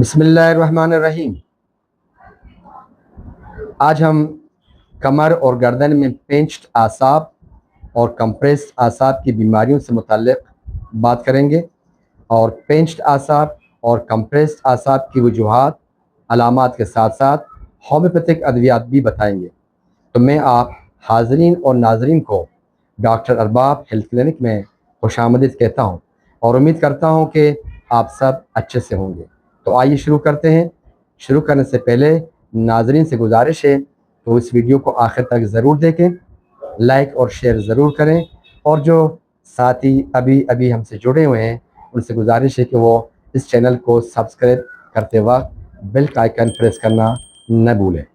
बिस्मिल्लाहिर्रहमानिर्रहीम। आज हम कमर और गर्दन में पेंच्ड आसाब और कंप्रेस्ड आसाब की बीमारियों से मुताल्लिक़ बात करेंगे और पेंच्ड आसाब और कंप्रेस्ड आसाब की वजूहात, अलामात के साथ साथ होम्योपैथिक अद्वियात भी बताएंगे। तो मैं आप हाज़रीन और नाज़रीन को डॉक्टर अरबाब हेल्थ क्लिनिक में खुशामदीद कहता हूँ और उम्मीद करता हूँ कि आप सब अच्छे से होंगे। तो आइए शुरू करते हैं। शुरू करने से पहले नाज़रीन से गुजारिश है तो इस वीडियो को आखिर तक ज़रूर देखें, लाइक और शेयर ज़रूर करें और जो साथी अभी अभी हमसे जुड़े हुए हैं उनसे गुजारिश है कि वो इस चैनल को सब्सक्राइब करते वक्त बेल का आइकन प्रेस करना न भूलें।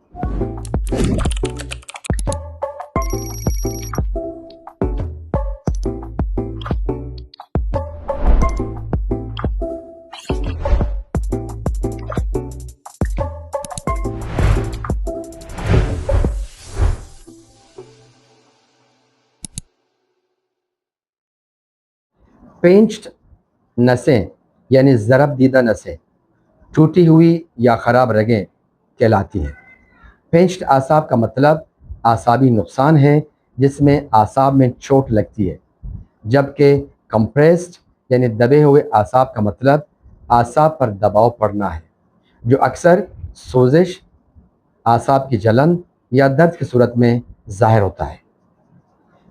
पेंच्ड नसें यानी ज़रब दीदा नसें टूटी हुई या ख़राब रगें कहलाती हैं। पेंच्ड आसाब का मतलब आसाबी नुकसान है जिसमें आसाब में चोट लगती है, जबकि कंप्रेस्ड यानी दबे हुए आसाब का मतलब आसाब पर दबाव पड़ना है, जो अक्सर सोजिश, आसाब की जलन या दर्द की सूरत में ज़ाहिर होता है।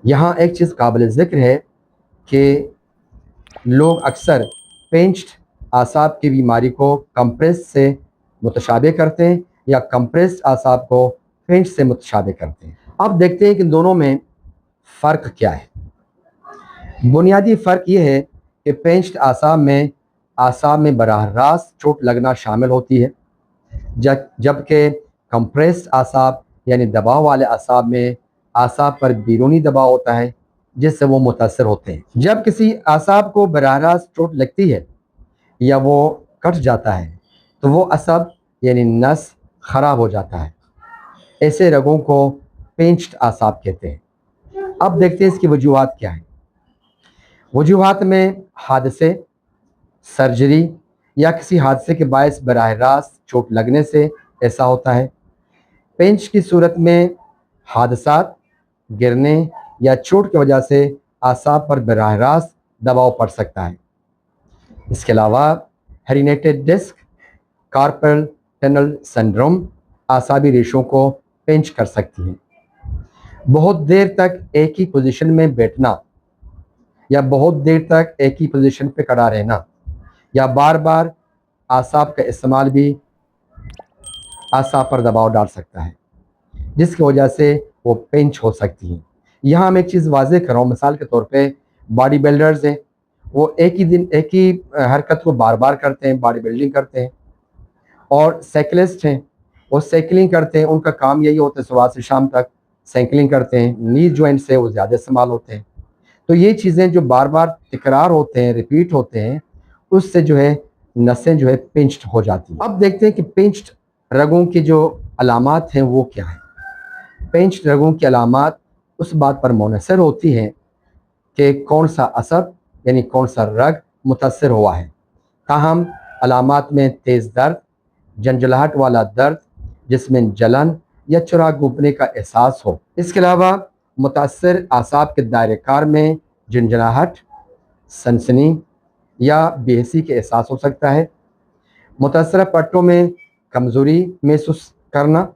यहाँ एक चीज़ काबिल ज़िक्र है कि लोग अक्सर पेंच्ड आसाब की बीमारी को कंप्रेस्ड से मुतशाबे करते हैं या कंप्रेस्ड आसाब को पेंच्ड से मुतशाबे करते हैं। अब देखते हैं कि दोनों में फ़र्क क्या है। बुनियादी फ़र्क ये है कि पेंच्ड आसाब में बराह रास्त चोट लगना शामिल होती है, जबकि कंप्रेस्ड आसाब यानी दबाव वाले आसाब में आसाब पर बैरूनी दबाव होता है जिससे वो मुतासर होते हैं। जब किसी आसाब को बराह रास्त चोट लगती है या वो कट जाता है तो वो असब यानी नस ख़राब हो जाता है। ऐसे रगों को पेंच्ड आसाब कहते हैं। अब देखते हैं इसकी वजूहात क्या है। वजूहात में हादसे, सर्जरी या किसी हादसे के बायस बराह रास्त चोट लगने से ऐसा होता है। पेंच की सूरत में हादसात, गिरने या चोट की वजह से आसाब पर बराह रास्त दबाव पड़ सकता है। इसके अलावा हेरिनेटेड डिस्क, कार्पल टनल सिंड्रोम आसाबी रेशों को पेंच कर सकती हैं। बहुत देर तक एक ही पोजीशन में बैठना या बहुत देर तक एक ही पोजीशन पे खड़ा रहना या बार बार आसाब का इस्तेमाल भी आसाब पर दबाव डाल सकता है, जिसकी वजह से वो पेंच हो सकती हैं। यहाँ मैं एक चीज़ वाज़ेह कर रहा हूँ, मिसाल के तौर पे बॉडी बिल्डर्स हैं, वो एक ही हरकत को बार बार करते हैं, बॉडी बिल्डिंग करते हैं। और साइकिलिस्ट हैं, वो साइकिलिंग करते हैं, उनका काम यही होता है सुबह से शाम तक साइकिलिंग करते हैं। नी जॉइंट से वो ज़्यादा इस्तेमाल होते हैं। तो ये चीज़ें जो बार बार तकरार होते हैं, रिपीट होते हैं, उससे जो है नसें जो है पिंच्ड हो जाती हैं। अब देखते हैं कि पिंच्ड रगों की जो अलामात हैं वो क्या हैं। पेंच्ड रगों की अलामात उस बात पर मुनहसर होती हैं कि कौन सा असब यानी कौन सा रग मुतासर हुआ है। ताहम अलामात में तेज़ दर्द, झंझलाहट वाला दर्द जिसमें जलन या चुराग घूमने का एहसास हो। इसके अलावा मुतासर आसाब के दायरे कार में झंझलाहट, सनसनी या बेहसी के एहसास हो सकता है। मुतासर पट्टों में कमज़ोरी महसूस करना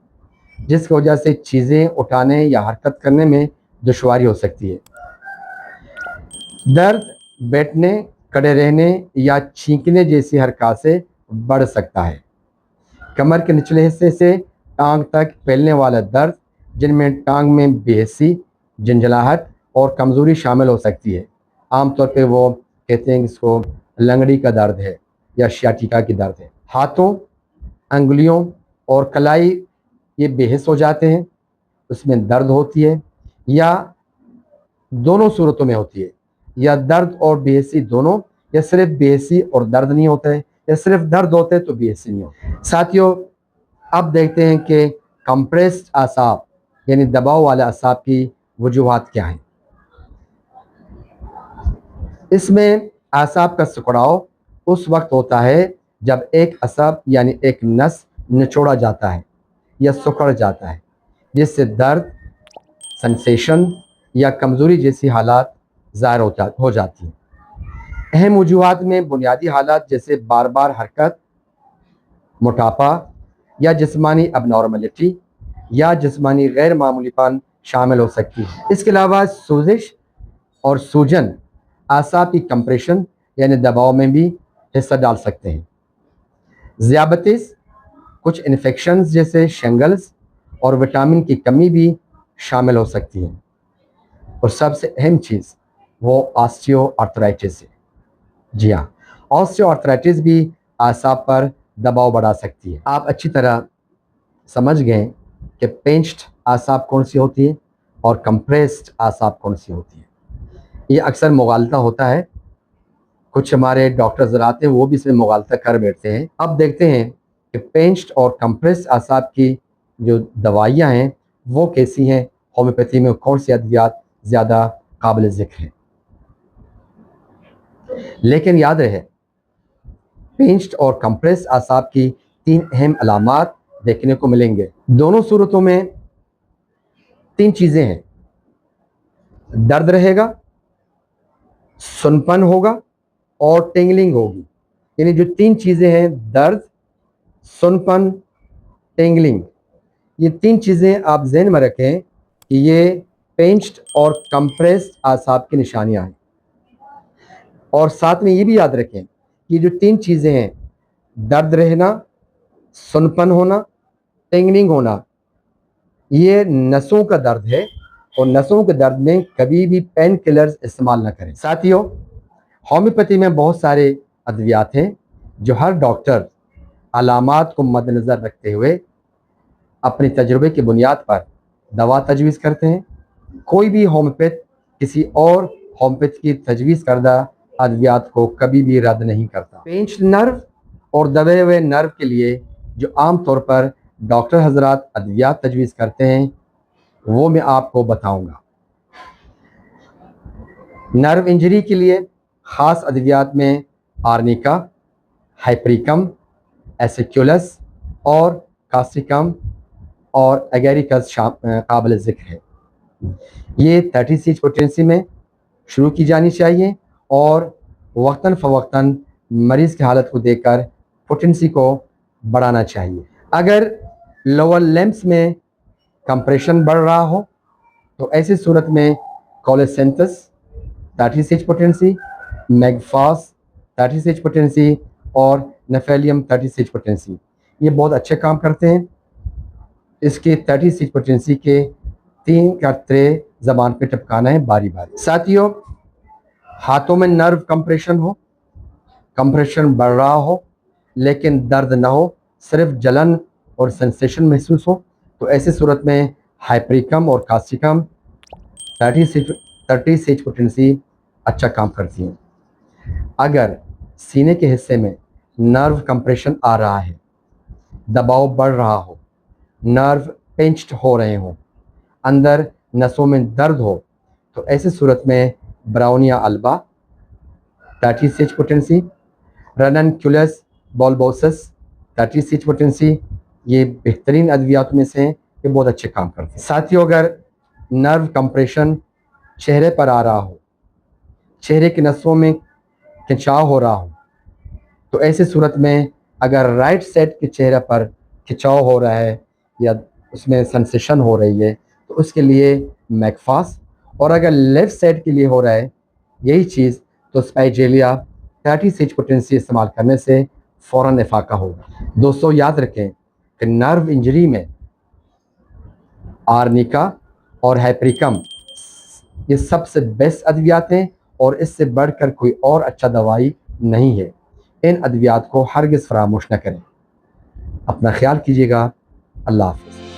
जिसकी वजह से चीज़ें उठाने या हरकत करने में दुश्वारी हो सकती है। दर्द बैठने, खड़े रहने या छींकने जैसी हरकत से बढ़ सकता है। कमर के निचले हिस्से से टांग तक फैलने वाला दर्द जिनमें टांग में बेहसी, झंझलाहट और कमज़ोरी शामिल हो सकती है। आमतौर पे वो कहते हैं कि इसको लंगड़ी का दर्द है या शियाटिका की दर्द है। हाथों, अंगुलियों और कलाई ये बेहिस हो जाते हैं, उसमें दर्द होती है या दोनों सूरतों में होती है, या दर्द और बेहसी दोनों, या सिर्फ बेहसी और दर्द नहीं होता है, या सिर्फ दर्द होते हैं तो बेहसी नहीं होती। साथियों, अब देखते हैं कि कंप्रेस्ड आसाब यानी दबाव वाले आसाब की वजूहात क्या हैं। इसमें आसाब का सिकुड़ाव उस वक्त होता है जब एक असब यानी एक नस निचोड़ा जाता है या सिकुड़ जाता है, जिससे दर्द, सेंसेशन या कमज़ोरी जैसी हालात ज़ाहिर हो जाती हैं। अहम वजूहात में बुनियादी हालात जैसे बार बार हरकत, मोटापा या जिस्मानी अबनॉर्मलिटी या जिस्मानी गैर मामूलीपन शामिल हो सकती है। इसके अलावा सूजिश और सूजन आसाब की कंप्रेशन यानी दबाव में भी हिस्सा डाल सकते हैं। ज़ियाबतीस, कुछ इन्फेक्शंस जैसे शेंगल्स और विटामिन की कमी भी शामिल हो सकती है। और सबसे अहम चीज़ वो ऑस्टियोआर्थराइटिस है। जी हाँ, ऑस्टियोआर्थराइटिस भी आसाब पर दबाव बढ़ा सकती है। आप अच्छी तरह समझ गए कि पिंच्ड आसाब कौन सी होती है और कंप्रेस्ड आसाब कौन सी होती है। ये अक्सर मुगालता होता है, कुछ हमारे डॉक्टर्स आते हैं वो भी इसमें मुगालता कर बैठते हैं। अब देखते हैं कि पिंच्ड और कंप्रेस्ड आसाब की जो दवाइयाँ हैं वो कैसी हैं, होम्योपैथी में कौन सी अद्वियात ज़्यादा काबिल ज़िक्र हैं। लेकिन याद रहे, पिंच्ड और कंप्रेस्ड आसाब की 3 अहम अलामात देखने को मिलेंगे। दोनों सूरतों में 3 चीज़ें हैं, दर्द रहेगा, सुनपन होगा और टिंगलिंग होगी। यानी जो 3 चीज़ें हैं, दर्द, सुनपन, टिंगलिंग, ये 3 चीज़ें आप जहन में रखें कि ये पिंच्ड और कंप्रेस्ड आसाब की निशानियां हैं। और साथ में ये भी याद रखें कि जो 3 चीज़ें हैं, दर्द रहना, सुनपन होना, टिंगलिंग होना, ये नसों का दर्द है और नसों के दर्द में कभी भी पेन किलर्स इस्तेमाल ना करें। साथियों, होम्योपैथी में बहुत सारे अद्वियात हैं जो हर डॉक्टर अलामात को मद्देनज़र रखते हुए अपने तजुर्बे की बुनियाद पर दवा तजवीज़ करते हैं। कोई भी होम्योपैथ किसी और होम्योपैथ की तजवीज़ करदा अद्वियात को कभी भी रद्द नहीं करता। पिंच्ड नर्व और दबे हुए नर्व के लिए जो आम तौर पर डॉक्टर हजरात अद्वियात तजवीज़ करते हैं वो मैं आपको बताऊंगा। नर्व इंजरी के लिए ख़ास अद्वियात में आर्निका, हाइपरिकम, एसिक्यूलस और कास्टिकम और एगेरिकस काबिल ज़िक्र है। ये 36 पोटेंसी में शुरू की जानी चाहिए और वक्तन फ़वक्तन मरीज़ की हालत को देखकर पोटेंसी को बढ़ाना चाहिए। अगर लोअर लिम्स में कंप्रेशन बढ़ रहा हो तो ऐसी सूरत में कोलेसेंथस 36 पोटेंसी, मैगफास 36 पोटेंसी और नेफेलियम 36 पोटेंसी ये बहुत अच्छे काम करते हैं। इसके 36 पोटेंसी के 3 कतरे ज़बान पे टपकाना है बारी बारी। साथियों, हाथों में नर्व कंप्रेशन हो, कंप्रेशन बढ़ रहा हो लेकिन दर्द ना हो, सिर्फ जलन और सेंसेशन महसूस हो, तो ऐसी सूरत में हाइपरिकम और कास्टिकम 36 पोटेंसी अच्छा काम करती हैं। अगर सीने के हिस्से में नर्व कंप्रेशन आ रहा है, दबाव बढ़ रहा हो, नर्व पिंच्ड हो रहे हों, अंदर नसों में दर्द हो, तो ऐसी सूरत में ब्राउनिया अल्बा 36 पोटेंसी, रननक्यूलस बल्बोसस 36 पोटेंसी ये बेहतरीन अद्वियात में से हैं, ये बहुत अच्छे काम करते हैं। साथियों, अगर नर्व कंप्रेशन चेहरे पर आ रहा हो, चेहरे की नसों में खिंचाव हो रहा हो, तो ऐसी सूरत में अगर राइट साइड के चेहरे पर खिंचाव हो रहा है या उसमें सेंसेशन हो रही है तो उसके लिए मैगफास, और अगर लेफ़्ट साइड के लिए हो रहा है यही चीज़ तो स्पाइजेलिया 36 पोटेंसी इस्तेमाल करने से फ़ौरन इफाका होगा। दोस्तों, याद रखें कि नर्व इंजरी में आर्निका और हाइपरिकम ये सबसे बेस्ट अद्वियात हैं और इससे बढ़कर कोई और अच्छा दवाई नहीं है। इन अद्वियात को हरगिज़ फरामोश न करें। अपना ख्याल कीजिएगा। अल्लाह हाफ़िज़।